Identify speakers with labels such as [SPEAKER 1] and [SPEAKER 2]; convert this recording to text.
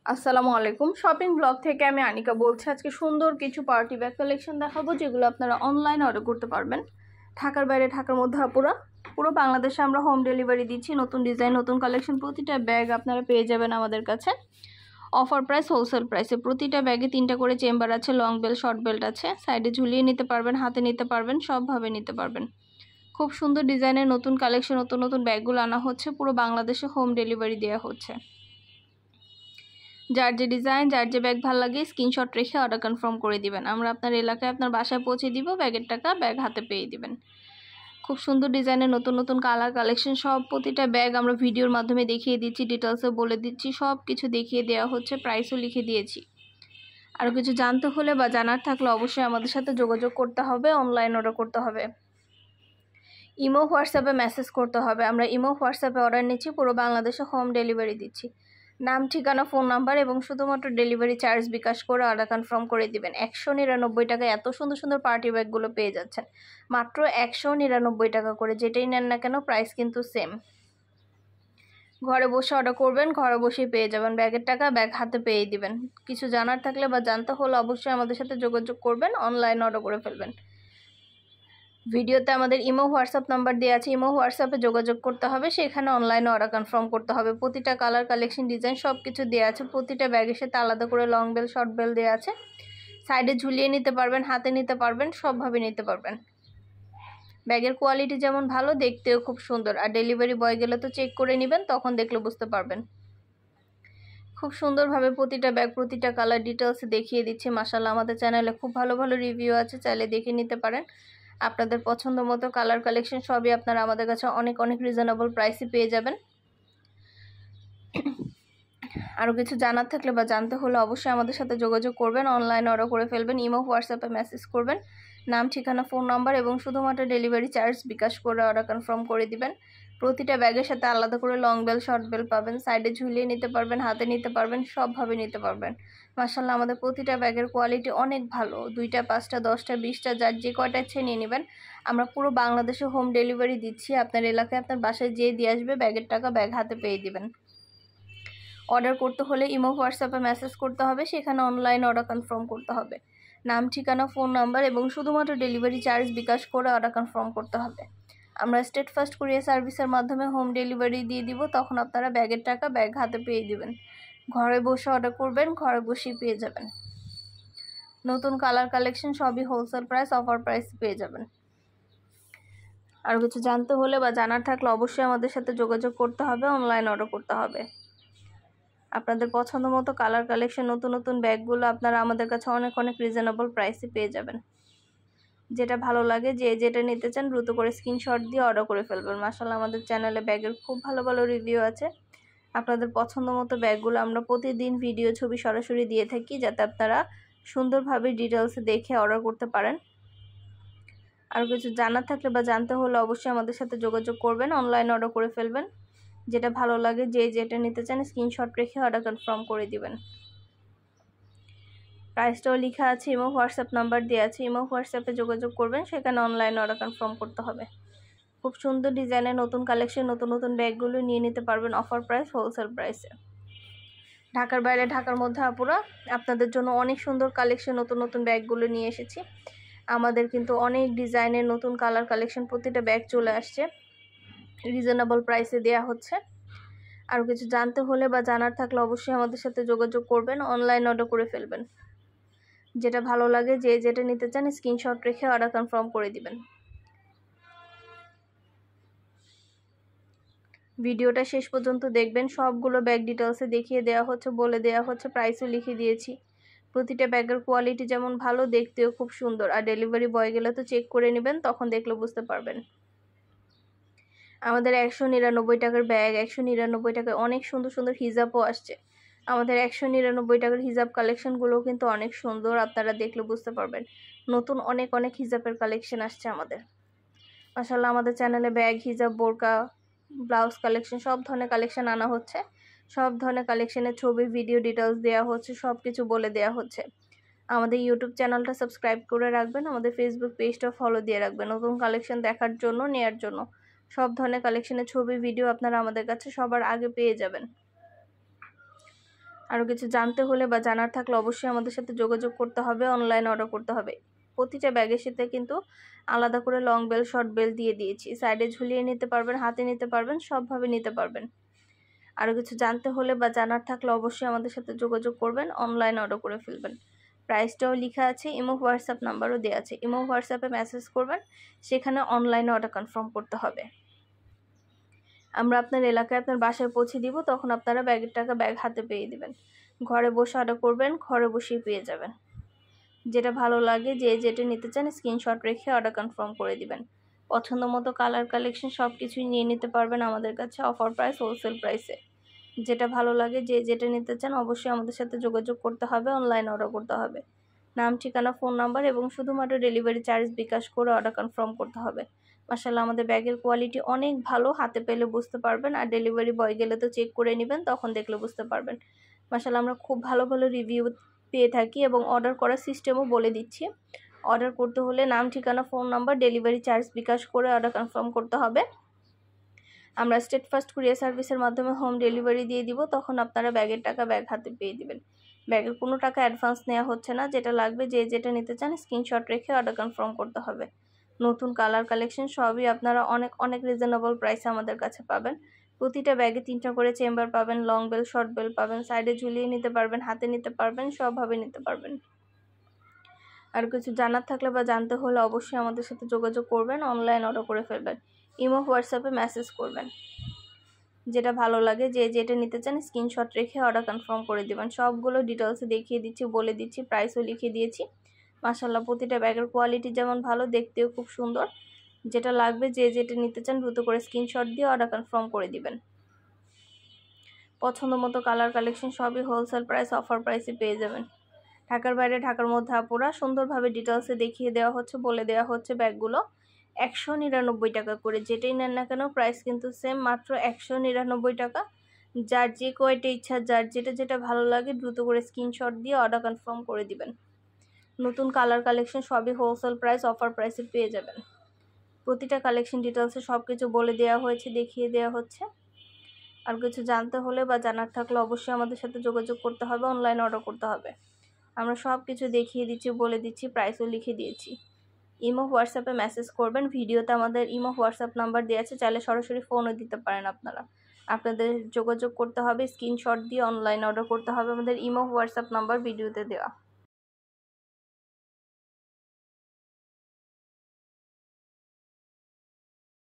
[SPEAKER 1] আসসালামু আলাইকুম। Shopping blog থেকে আমি আনিকা বলছি। আজকে সুন্দর কিছু পার্টি ব্যাগ কালেকশন দেখাবো, যেগুলো আপনারা অনলাইনে অর্ডার করতে পারবেন। ঢাকার বাইরে, ঢাকার মধ্যে পুরো বাংলাদেশে আমরা হোম ডেলিভারি দিচ্ছি। নতুন ডিজাইন, নতুন কালেকশন, প্রতিটা ব্যাগ আপনারা পেয়ে যাবেন আমাদের কাছে অফার প্রাইস, হোলসেল প্রাইসে। প্রতিটা ব্যাগে 3টা করে চেম্বার আছে, লং বেল্ট, শর্ট বেল্ট আছে। সাইডে ঝুলিয়ে নিতে পারবেন, হাতে নিতে পারবেন, সবভাবে নিতে পারবেন। খুব সুন্দর ডিজাইনের নতুন কালেকশন, নতুন নতুন ব্যাগগুলো আনা হচ্ছে। পুরো বাংলাদেশে হোম ডেলিভারি দেওয়া হচ্ছে। যার যে ডিজাইন, যার যে ব্যাগ ভালো লাগে স্ক্রিনশট রেখে অর্ডার কনফার্ম করে দিবেন। আমরা আপনার এলাকায়, আপনার বাসায় পৌঁছে দিব। ব্যাগের টাকা ব্যাগ হাতে পেয়ে দিবেন। খুব সুন্দর ডিজাইনের নতুন নতুন কালার কালেকশন, সব প্রতিটা ব্যাগ আমরা ভিডিওর মাধ্যমে দেখিয়ে দিচ্ছি, ডিটেলসও বলে দিচ্ছি, সব কিছু দেখিয়ে দেওয়া হচ্ছে, প্রাইসও লিখে দিয়েছি। আরও কিছু জানতে হলে বা জানার থাকলে অবশ্যই আমাদের সাথে যোগাযোগ করতে হবে, অনলাইন অর্ডার করতে হবে। ইমো হোয়াটসঅ্যাপে মেসেজ করতে হবে। আমরা ইমো হোয়াটসঅ্যাপে অর্ডার নিচ্ছি, পুরো বাংলাদেশে হোম ডেলিভারি দিচ্ছি। নাম, ঠিকানা, ফোন নাম্বার এবং শুধুমাত্র ডেলিভারি চার্জ বিকাশ করে অর্ডার কনফার্ম করে দিবেন। 199 টাকায় এত সুন্দর সুন্দর পার্টি ব্যাগগুলো পেয়ে যাচ্ছেন, মাত্র 199 টাকা করে। যেটাই নেন না কেন প্রাইস কিন্তু সেম। ঘরে বসে অর্ডার করবেন, ঘরে বসেই পেয়ে যাবেন। ব্যাগের টাকা ব্যাগ হাতে পেয়ে দিবেন। কিছু জানার থাকলে বা জানতে হলে অবশ্যই আমাদের সাথে যোগাযোগ করবেন, অনলাইন অর্ডার করে ফেলবেন। ভিডিওতে আমাদের ইমো হোয়াটসঅ্যাপ নাম্বার দেওয়া আছে, ইমো হোয়াটসঅ্যাপে যোগাযোগ করতে হবে, সেখানে অনলাইনে অর্ডার কনফার্ম করতে হবে। প্রতিটা কালার, কালেকশন, ডিজাইন সব কিছু দেওয়া আছে। প্রতিটা ব্যাগের সাথে আলাদা করে লং বেল, শর্ট বেল দেওয়া আছে। সাইডে ঝুলিয়ে নিতে পারবেন, হাতে নিতে পারবেন, সবভাবে নিতে পারবেন। ব্যাগের কোয়ালিটি যেমন ভালো, দেখতেও খুব সুন্দর। আর ডেলিভারি বয় গেলে তো চেক করে নেবেন, তখন দেখলে বুঝতে পারবেন। খুব সুন্দরভাবে প্রতিটা ব্যাগ, প্রতিটা কালার ডিটেলস দেখিয়ে দিচ্ছি। মাশাআল্লাহ, আমাদের চ্যানেলে খুব ভালো ভালো রিভিউ আছে, চাইলে দেখে নিতে পারেন। আপনাদের পছন্দ মতো কালার কালেকশন সবই আপনারা আমাদের কাছে অনেক অনেক রিজনেবল প্রাইসে পেয়ে যাবেন। আরও কিছু জানার থাকলে বা জানতে হলে অবশ্যই আমাদের সাথে যোগাযোগ করবেন, অনলাইনে অর্ডার করে ফেলবেন। ইমো হোয়াটসঅ্যাপে মেসেজ করবেন, নাম, ঠিকানা, ফোন নাম্বার এবং শুধুমাত্র ডেলিভারি চার্জ বিকাশ করে অর্ডার কনফার্ম করে দিবেন। প্রতিটা ব্যাগের সাথে আলাদা করে লং বেল, শর্ট বেল পাবেন। সাইডে ঝুলিয়ে নিতে পারবেন, হাতে নিতে পারবেন, সবভাবে নিতে পারবেন। মাশাআল্লাহ, আমাদের প্রতিটা ব্যাগের কোয়ালিটি অনেক ভালো। 2টা, 5টা, 10টা, 20টা, যার যে কয়টা ইচ্ছে নিয়ে নেবেন। আমরা পুরো বাংলাদেশে হোম ডেলিভারি দিচ্ছি। আপনার এলাকায়, আপনার বাসায় যেয়ে দিয়ে আসবে, ব্যাগের টাকা ব্যাগ হাতে পেয়ে দিবেন। অর্ডার করতে হলে ইমো হোয়াটসঅ্যাপে মেসেজ করতে হবে, সেখানে অনলাইন অর্ডার কনফার্ম করতে হবে। নাম, ঠিকানা, ফোন নাম্বার এবং শুধুমাত্র ডেলিভারি চার্জ বিকাশ করে অর্ডার কনফার্ম করতে হবে। আমরা স্টেট ফার্স্ট কুরিয়ার সার্ভিসের মাধ্যমে হোম ডেলিভারি দিয়ে দিব, তখন আপনারা ব্যাগের টাকা ব্যাগ হাতে পেয়ে দিবেন। ঘরে বসে অর্ডার করবেন, ঘরে বসেই পেয়ে যাবেন। নতুন কালার কালেকশন সবই হোলসেল প্রাইস, অফার প্রাইস পেয়ে যাবেন। আর কিছু জানতে হলে বা জানার থাকলে অবশ্যই আমাদের সাথে যোগাযোগ করতে হবে, অনলাইন অর্ডার করতে হবে। আপনাদের পছন্দ মতো কালার কালেকশন, নতুন নতুন ব্যাগগুলো আপনারা আমাদের কাছে অনেক অনেক রিজনেবল প্রাইসে পেয়ে যাবেন। যেটা ভালো লাগে, যে যেটা নিতে চান দ্রুত করে স্ক্রিনশট দিয়ে অর্ডার করে ফেলবেন। মাশাআল্লাহ, আমাদের চ্যানেলে ব্যাগের খুব ভালো ভালো রিভিউ আছে। আপনাদের পছন্দ মতো ব্যাগগুলো আমরা প্রতিদিন ভিডিও, ছবি সরাসরি দিয়ে থাকি, যাতে আপনারা সুন্দরভাবে ডিটেলসে দেখে অর্ডার করতে পারেন। আর কিছু জানার থাকলে বা জানতে হলে অবশ্যই আমাদের সাথে যোগাযোগ করবেন, অনলাইন অর্ডার করে ফেলবেন। যেটা ভালো লাগে, যে যেটা নিতে চান স্ক্রিনশট রেখে অর্ডার কনফার্ম করে দিবেন। প্রাইসটাও লেখা আছে, ইমো হোয়াটসঅ্যাপ নাম্বার দেওয়া আছে, ইমো হোয়াটসঅ্যাপে যোগাযোগ করবেন, সেখানে অনলাইন অর্ডার কনফার্ম করতে হবে। খুব সুন্দর ডিজাইনের নতুন কালেকশন, নতুন নতুন ব্যাগগুলো নিয়ে নিতে পারবেন অফার প্রাইস, হোলসেল প্রাইসে। ঢাকার বাইরে, ঢাকার মধ্যে আপনাদের জন্য অনেক সুন্দর কালেকশন, নতুন নতুন ব্যাগগুলো নিয়ে এসেছি। আমাদের কিন্তু অনেক ডিজাইনের নতুন কালার কালেকশন, প্রতিটা ব্যাগ চলে আসছে, রিজনেবল প্রাইসে দেওয়া হচ্ছে। আরও কিছু জানতে হলে বা জানার থাকলে অবশ্যই আমাদের সাথে যোগাযোগ করবেন, অনলাইন অর্ডার করে ফেলবেন। যেটা ভালো লাগে, যে যেটা নিতে চান স্ক্রিনশট রেখে অর্ডার কনফার্ম করে দিবেন। ভিডিওটা শেষ পর্যন্ত দেখবেন, সবগুলো ব্যাগ ডিটেলসে দেখিয়ে দেওয়া হচ্ছে, বলে দেওয়া হচ্ছে, প্রাইসও লিখে দিয়েছি। প্রতিটা ব্যাগের কোয়ালিটি যেমন ভালো, দেখতেও খুব সুন্দর। আর ডেলিভারি বয় গেলে তো চেক করে নেবেন, তখন দেখলে বুঝতে পারবেন। আমাদের 199 টাকার ব্যাগ, 199 টাকায় অনেক সুন্দর সুন্দর হিজাবও আসছে। আমাদের 199 টাকার হিজাব কালেকশনগুলোও কিন্তু অনেক সুন্দর, আপনারা দেখলে বুঝতে পারবেন। নতুন অনেক অনেক হিজাবের কালেকশন আসছে আমাদের। মাশাআল্লাহ, আমাদের চ্যানেলে ব্যাগ, হিজাব, বোরকা, ব্লাউজ কালেকশন সব ধরনের কালেকশন আনা হচ্ছে। সব ধরনের কালেকশনের ছবি, ভিডিও, ডিটেলস দেওয়া হচ্ছে, সব কিছু বলে দেওয়া হচ্ছে। আমাদের ইউটিউব চ্যানেলটা সাবস্ক্রাইব করে রাখবেন, আমাদের ফেসবুক পেজটা ফলো দিয়ে রাখবেন, নতুন কালেকশন দেখার জন্য, নেয়ার জন্য। সব ধরনের কালেকশনের ছবি, ভিডিও আপনারা আমাদের কাছে সবার আগে পেয়ে যাবেন। আরও কিছু জানতে হলে বা জানার থাকলে অবশ্যই আমাদের সাথে যোগাযোগ করতে হবে, অনলাইন অর্ডার করতে হবে। প্রতিটা ব্যাগের সাথে কিন্তু আলাদা করে লং বেল শর্ট বেল দিয়ে দিয়েছি, সাইডে ঝুলিয়ে নিতে পারবেন, হাতে নিতে পারবেন, সবভাবে নিতে পারবেন। আরও কিছু জানতে হলে বা জানার থাকলে অবশ্যই আমাদের সাথে যোগাযোগ করবেন, অনলাইন অর্ডার করে ফেলবেন। প্রাইসটাও লেখা আছে, ইমো হোয়াটসঅ্যাপ নাম্বারও দেওয়া আছে। ইমো হোয়াটসঅ্যাপে মেসেজ করবেন, সেখানে অনলাইনে অর্ডার কনফার্ম করতে হবে। আমরা আপনার এলাকায় আপনার বাসায় পৌঁছে দিব, তখন আপনারা ব্যাগের টাকা ব্যাগ হাতে পেয়ে দিবেন। ঘরে বসে অর্ডার করবেন, ঘরে বসেই পেয়ে যাবেন। যেটা ভালো লাগে, যে যেটা নিতে চান স্ক্রিনশট রেখে অর্ডার কনফার্ম করে দিবেন। পছন্দ মতো কালার কালেকশন সব কিছুই নিয়ে নিতে পারবেন আমাদের কাছে, অফার প্রাইস, হোলসেল প্রাইসে। যেটা ভালো লাগে, যে যেটা নিতে চান অবশ্যই আমাদের সাথে যোগাযোগ করতে হবে, অনলাইন অর্ডার করতে হবে। নাম, ঠিকানা, ফোন নাম্বার এবং শুধুমাত্র ডেলিভারি চার্জ বিকাশ করে অর্ডার কনফার্ম করতে হবে। মাশাআল্লাহ, আমাদের ব্যাগের কোয়ালিটি অনেক ভালো, হাতে পেলে বুঝতে পারবেন। আর ডেলিভারি বয় গেলে তো চেক করে নেবেন, তখন দেখলে বুঝতে পারবেন। মাশাআল্লাহ, আমরা খুব ভালো ভালো রিভিউ পেয়ে থাকি এবং অর্ডার করার সিস্টেমও বলে দিচ্ছি। অর্ডার করতে হলে নাম, ঠিকানা, ফোন নাম্বার, ডেলিভারি চার্জ বিকাশ করে অর্ডার কনফার্ম করতে হবে। আমরা স্টেট ফার্স্ট কুরিয়ার সার্ভিসের মাধ্যমে হোম ডেলিভারি দিয়ে দিব, তখন আপনারা ব্যাগের টাকা ব্যাগ হাতে পেয়ে দিবেন। ব্যাগের কোনো টাকা অ্যাডভান্স নেওয়া হচ্ছে না। যেটা লাগবে, যে যেটা নিতে চান স্ক্রিনশট রেখে অর্ডার কনফার্ম করতে হবে। নতুন কালার কালেকশন সবই আপনারা অনেক অনেক রিজনেবল প্রাইসে আমাদের কাছে পাবেন। প্রতিটা ব্যাগে 3টা করে চেম্বার পাবেন, লং বেল শর্ট বেল পাবেন, সাইডে ঝুলিয়ে নিতে পারবেন, হাতে নিতে পারবেন, সবভাবে নিতে পারবেন। আর কিছু জানার থাকলে বা জানতে হলে অবশ্যই আমাদের সাথে যোগাযোগ করবেন, অনলাইন অর্ডার করে ফেলবেন। ইমো হোয়াটসঅ্যাপে মেসেজ করবেন। যেটা ভালো লাগে, যে যেটা নিতে চান স্ক্রিনশট রেখে অর্ডার কনফার্ম করে দিবেন। সবগুলো ডিটেলসে দেখিয়ে দিচ্ছি, বলে দিচ্ছি, প্রাইসও লিখে দিয়েছি। মাশাআল্লাহ, প্রতিটা ব্যাগের কোয়ালিটি যেমন ভালো, দেখতেও খুব সুন্দর। যেটা লাগবে, যে যেটা নিতে চান দ্রুত করে স্ক্রিনশট দিয়ে অর্ডার কনফার্ম করে দিবেন। পছন্দ মতো কালার কালেকশন সবই হোলসেল প্রাইস, অফার প্রাইসে পেয়ে যাবেন। ঢাকার বাইরে, ঢাকার মধ্যে আপুরা সুন্দরভাবে ডিটেলসে দেখিয়ে দেওয়া হচ্ছে, বলে দেওয়া হচ্ছে। ব্যাগগুলো 199 টাকা করে, যেটাই নেন না কেন প্রাইস কিন্তু সেম, মাত্র 199 টাকা। যার যে কয়টা ইচ্ছা, যার যেটা যেটা ভালো লাগে দ্রুত করে স্ক্রিনশট দিয়ে অর্ডার কনফার্ম করে দিবেন। নতুন কালার কালেকশন সবই হোলসেল প্রাইস, অফার প্রাইসে পেয়ে যাবেন। প্রতিটা কালেকশন ডিটেলসে সব কিছু বলে দেওয়া হয়েছে, দেখিয়ে দেওয়া হচ্ছে। আর কিছু জানতে হলে বা জানার থাকলে অবশ্যই আমাদের সাথে যোগাযোগ করতে হবে, অনলাইন অর্ডার করতে হবে। আমরা সব কিছু দেখিয়ে দিচ্ছি, বলে দিচ্ছি, প্রাইসও লিখে দিয়েছি। ইমো হোয়াটসঅ্যাপে মেসেজ করবেন। ভিডিওতে আমাদের ইমো হোয়াটসঅ্যাপ নাম্বার দেওয়া আছে, চাইলে সরাসরি ফোনও দিতে পারেন আপনারা। আপনাদের যোগাযোগ করতে হবে, স্ক্রিনশট দিয়ে অনলাইন অর্ডার করতে হবে। আমাদের ইমো হোয়াটসঅ্যাপ নাম্বার ভিডিওতে দেওয়া।